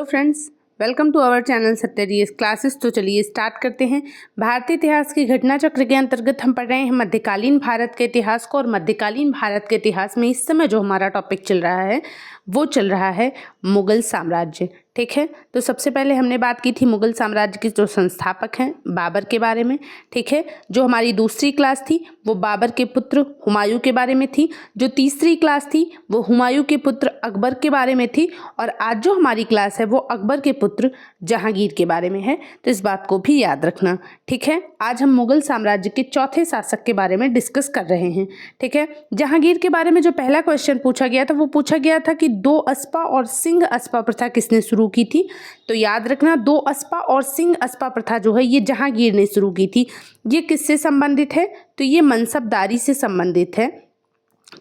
Hello friends, welcome to our channel Satya DS classes. तो चलिए start करते हैं। भारतीय इतिहास की घटना चक्र के अंतर्गत हम पढ़ रहे हैं मध्यकालीन भारत के इतिहास को। और मध्यकालीन भारत के इतिहास में इस समय जो हमारा टॉपिक चल रहा है वो चल रहा है मुगल साम्राज्य। ठीक है, तो सबसे पहले हमने बात की थी मुगल साम्राज्य के जो संस्थापक हैं बाबर के बारे में। ठीक है, जो हमारी दूसरी क्लास थी वो बाबर के पुत्र हुमायूं के बारे में थी। जो तीसरी क्लास थी वो हुमायूं के पुत्र अकबर के बारे में थी। और आज जो हमारी क्लास है वो अकबर के पुत्र जहांगीर के बारे में है, तो इस बात को भी याद रखना। ठीक है, आज हम मुगल साम्राज्य के चौथे शासक के बारे में डिस्कस कर रहे हैं। ठीक है, जहांगीर के बारे में जो पहला क्वेश्चन पूछा गया था वो पूछा गया था कि दो अस्पा और सिंह अस्पा प्रथा किसने शुरू की थी। तो याद रखना, दो अस्पा और सिंह अस्पा प्रथा जो है ये जहांगीर ने शुरू की थी। ये किससे संबंधित है? तो ये मनसबदारी से संबंधित है,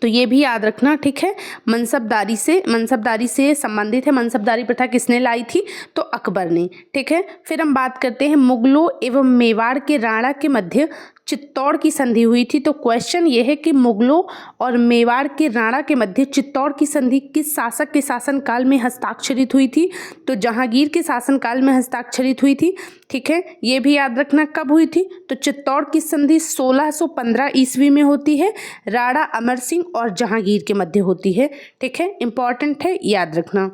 तो ये भी याद रखना। ठीक है, मनसबदारी से संबंधित है। मनसबदारी प्रथा किसने लाई थी? तो अकबर ने। ठीक है, फिर हम बात करते हैं मुगलों एवं मेवाड़ के राणा के मध्य चित्तौड़ की संधि हुई थी। तो क्वेश्चन ये है कि मुगलों और मेवाड़ के राणा के मध्य चित्तौड़ की संधि किस शासक के शासनकाल में हस्ताक्षरित हुई थी? तो जहांगीर के शासनकाल में हस्ताक्षरित हुई थी। ठीक है, ये भी याद रखना कब हुई थी। तो चित्तौड़ की संधि 1615 ईस्वी में होती है। राणा अमर सिंह और जहांगीर के मध्य होती है। ठीक है, इंपॉर्टेंट है, याद रखना।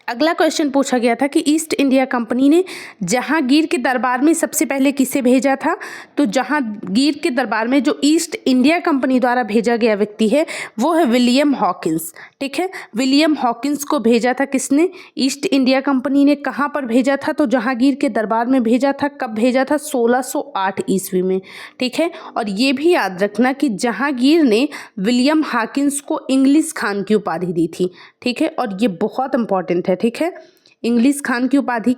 अगला क्वेश्चन पूछा गया था कि ईस्ट इंडिया कंपनी ने जहांगीर के दरबार में सबसे पहले किसे भेजा था? तो जहांगीर के दरबार में जो ईस्ट इंडिया कंपनी द्वारा भेजा गया व्यक्ति है वो है विलियम हॉकिंस। ठीक है, विलियम हॉकिंस को भेजा था किसने? ईस्ट इंडिया कंपनी ने। कहाँ पर भेजा था? तो जहांगीर के दरबार में भेजा था। कब भेजा था? 1608 ईस्वी में। ठीक है, और ये भी याद रखना कि जहांगीर ने विलियम हॉकिंस को इंग्लिश खान की उपाधि दी थी। ठीक है, और ये बहुत इंपॉर्टेंट है। ठीक है, इंग्लिश खान की उपाधि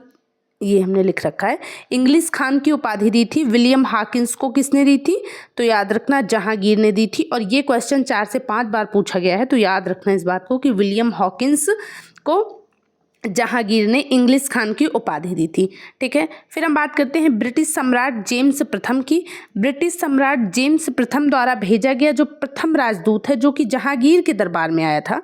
ये हमने लिख रखा है। इंग्लिश खान की उपाधि दी थी विलियम हॉकिंस को। किसने दी थी? तो याद रखना जहांगीर ने दी थी। और ये क्वेश्चन 4 से 5 बार पूछा गया है, तो याद रखना इस बात को कि विलियम हॉकिंस को जहांगीर ने इंग्लिश खान की उपाधि दी थी। ठीक है, फिर हम बात करते हैं ब्रिटिश सम्राट जेम्स प्रथम की। ब्रिटिश सम्राट जेम्स प्रथम द्वारा भेजा गया जो प्रथम राजदूत है जो कि जहांगीर के दरबार में आया था।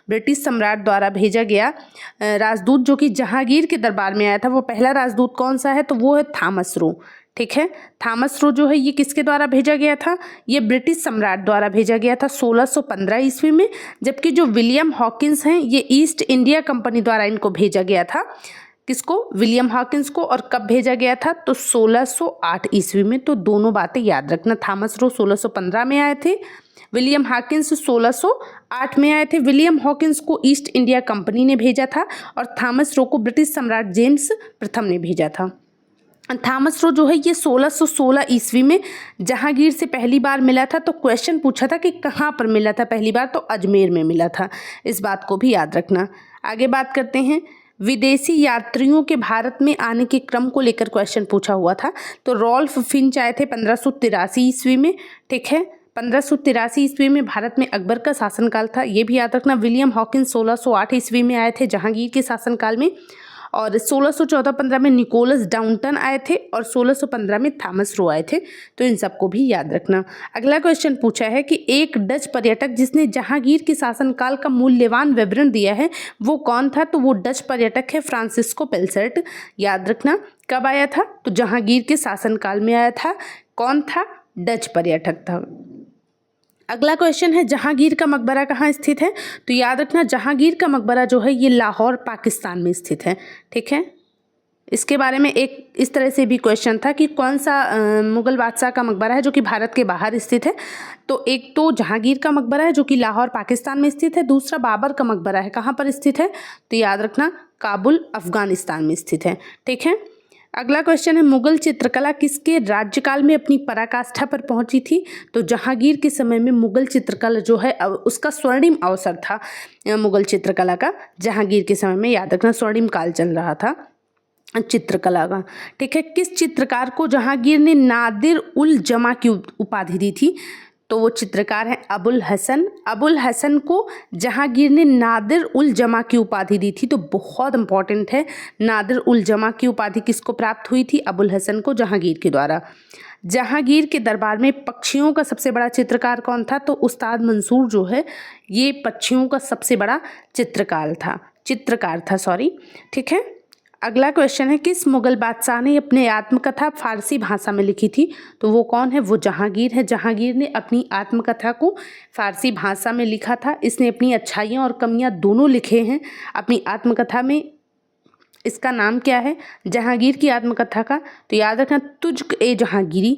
ब्रिटिश सम्राट द्वारा भेजा गया राजदूत जो कि जहांगीर के दरबार में आया था, वो पहला राजदूत कौन सा है? तो वो है थॉमस रो। ठीक है, थॉमस रो जो है ये किसके द्वारा भेजा गया था? ये ब्रिटिश सम्राट द्वारा भेजा गया था 1615 ईस्वी में। जबकि जो विलियम हॉकिंस हैं ये ईस्ट इंडिया कंपनी द्वारा इनको भेजा गया था। किसको? विलियम हॉकिंस को। और कब भेजा गया था? तो 1608 ईस्वी में। तो दोनों बातें याद रखना। थॉमस रो 1615 में आए थे, विलियम हॉकिंस 1608 में आए थे। विलियम हॉकिंस को ईस्ट इंडिया कंपनी ने भेजा था और थॉमस रो को ब्रिटिश सम्राट जेम्स प्रथम ने भेजा था। थॉमस रो जो है ये 1616 ईस्वी में जहांगीर से पहली बार मिला था। तो क्वेश्चन पूछा था कि कहाँ पर मिला था पहली बार? तो अजमेर में मिला था। इस बात को भी याद रखना। आगे बात करते हैं विदेशी यात्रियों के भारत में आने के क्रम को लेकर क्वेश्चन पूछा हुआ था। तो रॉल्फ फिंच आए थे 1583 ईस्वी में। ठीक है, 1583 ईस्वी में भारत में अकबर का शासनकाल था, ये भी याद रखना। विलियम हॉकिंस 1608 ईस्वी में आए थे जहांगीर के शासनकाल में। और 1614-15 में निकोलस डाउंटन आए थे और 1615 में थॉमस रो आए थे। तो इन सबको भी याद रखना। अगला क्वेश्चन पूछा है कि एक डच पर्यटक जिसने जहांगीर के शासनकाल का मूल्यवान विवरण दिया है वो कौन था? तो वो डच पर्यटक है फ्रांसिस्को पेल्सर्ट। याद रखना कब आया था? तो जहांगीर के शासनकाल में आया था। कौन था? डच पर्यटक था। अगला क्वेश्चन है जहांगीर का मकबरा कहाँ स्थित है? तो याद रखना जहांगीर का मकबरा जो है ये लाहौर पाकिस्तान में स्थित है। ठीक है, इसके बारे में एक इस तरह से भी क्वेश्चन था कि कौन सा मुगल बादशाह का मकबरा है जो कि भारत के बाहर स्थित है? तो एक तो जहांगीर का मकबरा है जो कि लाहौर पाकिस्तान में स्थित है। दूसरा बाबर का मकबरा है, कहाँ पर स्थित है? तो याद रखना काबुल अफगानिस्तान में स्थित है। ठीक है, अगला क्वेश्चन है मुगल चित्रकला किसके राज्यकाल में अपनी पराकाष्ठा पर पहुंची थी? तो जहांगीर के समय में मुगल चित्रकला जो है उसका स्वर्णिम अवसर था मुगल चित्रकला का। जहांगीर के समय में याद रखना स्वर्णिम काल चल रहा था चित्रकला का। ठीक है, किस चित्रकार को जहांगीर ने नादिर उल जमा की उपाधि दी थी? तो वो चित्रकार हैं अबुल हसन। अबुल हसन को जहांगीर ने नादिर उल जमा की उपाधि दी थी। तो बहुत इंपॉर्टेंट है, नादिर उल जमा की उपाधि किसको प्राप्त हुई थी? अबुल हसन को जहांगीर के द्वारा। जहांगीर के दरबार में पक्षियों का सबसे बड़ा चित्रकार कौन था? तो उस्ताद मंसूर जो है ये पक्षियों का सबसे बड़ा चित्रकार था। चित्रकार था, सॉरी। ठीक है, अगला क्वेश्चन है किस मुगल बादशाह ने अपनी आत्मकथा फारसी भाषा में लिखी थी? तो वो कौन है? वो जहांगीर है। जहांगीर ने अपनी आत्मकथा को फारसी भाषा में लिखा था। इसने अपनी अच्छाइयाँ और कमियाँ दोनों लिखे हैं अपनी आत्मकथा में। इसका नाम क्या है जहांगीर की आत्मकथा का? तो याद रखना, तुझ ए जहांगीरी,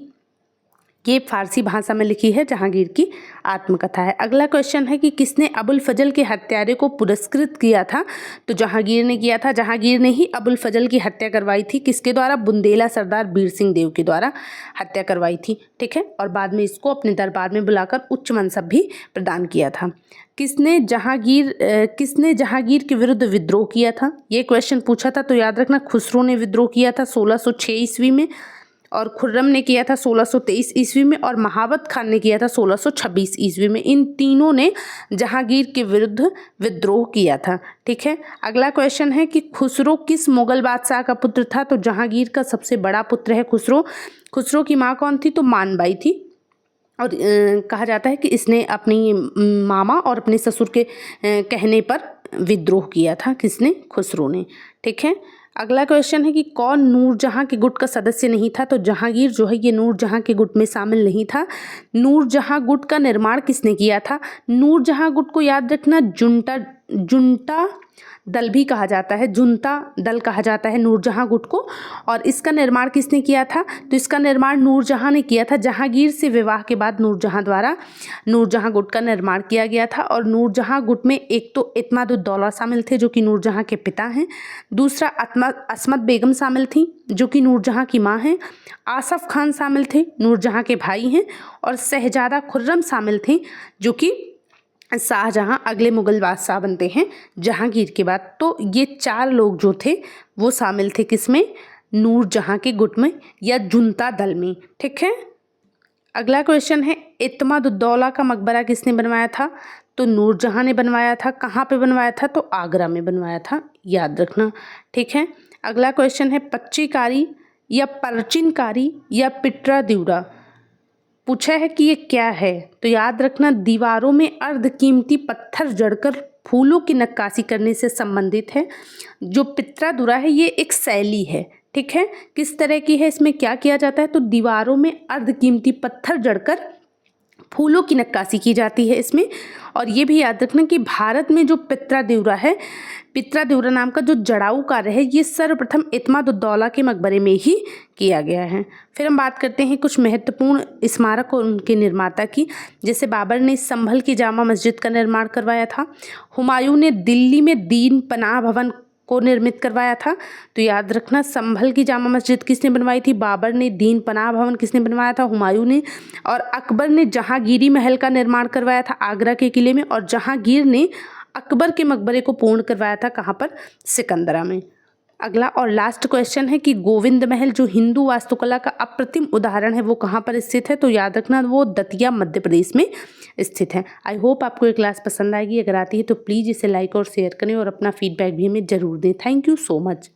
ये फारसी भाषा में लिखी है, जहांगीर की आत्मकथा है। अगला क्वेश्चन है कि किसने अबुल फजल के हत्यारे को पुरस्कृत किया था? तो जहांगीर ने किया था। जहांगीर ने ही अबुल फजल की हत्या करवाई थी। किसके द्वारा? बुंदेला सरदार बीर सिंह देव के द्वारा हत्या करवाई थी। ठीक है, और बाद में इसको अपने दरबार में बुलाकर उच्च मनसब भी प्रदान किया था। किसने जहांगीर के विरुद्ध विद्रोह किया था? ये क्वेश्चन पूछा था, तो याद रखना खुसरो ने विद्रोह किया था 1606 ईस्वी में, और खुर्रम ने किया था 1623 ईस्वी में, और महाबत खान ने किया था 1626 ईस्वी में। इन तीनों ने जहांगीर के विरुद्ध विद्रोह किया था। ठीक है, अगला क्वेश्चन है कि खुसरो किस मुगल बादशाह का पुत्र था? तो जहांगीर का सबसे बड़ा पुत्र है खुसरो। खुसरो की माँ कौन थी? तो मानबाई थी, और कहा जाता है कि इसने अपनी मामा और अपने ससुर के कहने पर विद्रोह किया था। किसने? खुसरो ने। ठीक है, अगला क्वेश्चन है कि कौन नूरजहां के गुट का सदस्य नहीं था? तो जहांगीर जो है ये नूरजहां के गुट में शामिल नहीं था। नूरजहां गुट का निर्माण किसने किया था? नूरजहां गुट को याद रखना जुंटा दल भी कहा जाता है, जुंता दल कहा जाता है नूरजहां गुट को। और इसका निर्माण किसने किया था? तो इसका निर्माण नूरजहां ने किया था। जहांगीर से विवाह के बाद नूरजहां द्वारा नूरजहां गुट का निर्माण किया गया था। और नूरजहां गुट में एक तो इत्माद-उद-दौला शामिल थे जो कि नूरजहां के पिता हैं, दूसरा असमत बेगम शामिल थी जो कि नूरजहां की माँ हैं, आसफ खान शामिल थे नूरजहां के भाई हैं, और शहजादा खुर्रम शामिल थे जो कि शाहजहां अगले मुगल बादशाह बनते हैं जहांगीर के बाद। तो ये 4 लोग जो थे वो शामिल थे किसमें? नूरजहां के गुट में या जुंता दल में। ठीक है, अगला क्वेश्चन है इत्माद-उद-दौला का मकबरा किसने बनवाया था? तो नूरजहां ने बनवाया था। कहाँ पे बनवाया था? तो आगरा में बनवाया था, याद रखना। ठीक है, अगला क्वेश्चन है पच्चीकारी या परचिनकारी या पिट्रा द्यूरा पूछा है कि ये क्या है? तो याद रखना दीवारों में अर्धकीमती पत्थर जड़कर फूलों की नक्काशी करने से संबंधित है। जो पित्रादुरा है ये एक शैली है। ठीक है, किस तरह की है, इसमें क्या किया जाता है? तो दीवारों में अर्धकीमती पत्थर जड़कर फूलों की नक्काशी की जाती है इसमें। और ये भी याद रखना कि भारत में जो पित्रादेवरा है, पित्रादेवरा नाम का जो जड़ाऊ कार्य है, ये सर्वप्रथम इत्माद-उद-दौला के मकबरे में ही किया गया है। फिर हम बात करते हैं कुछ महत्वपूर्ण स्मारक और उनके निर्माता की। जैसे बाबर ने संभल की जामा मस्जिद का निर्माण करवाया था। हुमायूं ने दिल्ली में दीन पनाह भवन को निर्मित करवाया था। तो याद रखना संभल की जामा मस्जिद किसने बनवाई थी? बाबर ने। दीन पनाह भवन किसने बनवाया था? हुमायूं ने। और अकबर ने जहांगीरी महल का निर्माण करवाया था आगरा के किले में। और जहांगीर ने अकबर के मकबरे को पूर्ण करवाया था कहाँ पर? सिकंदरा में। अगला और लास्ट क्वेश्चन है कि गोविंद महल जो हिंदू वास्तुकला का अप्रतिम उदाहरण है वो कहाँ पर स्थित है? तो याद रखना वो दतिया मध्य प्रदेश में स्थित है। आई होप आपको ये क्लास पसंद आएगी। अगर आती है तो प्लीज़ इसे लाइक और शेयर करें और अपना फीडबैक भी हमें ज़रूर दें। Thank you so much.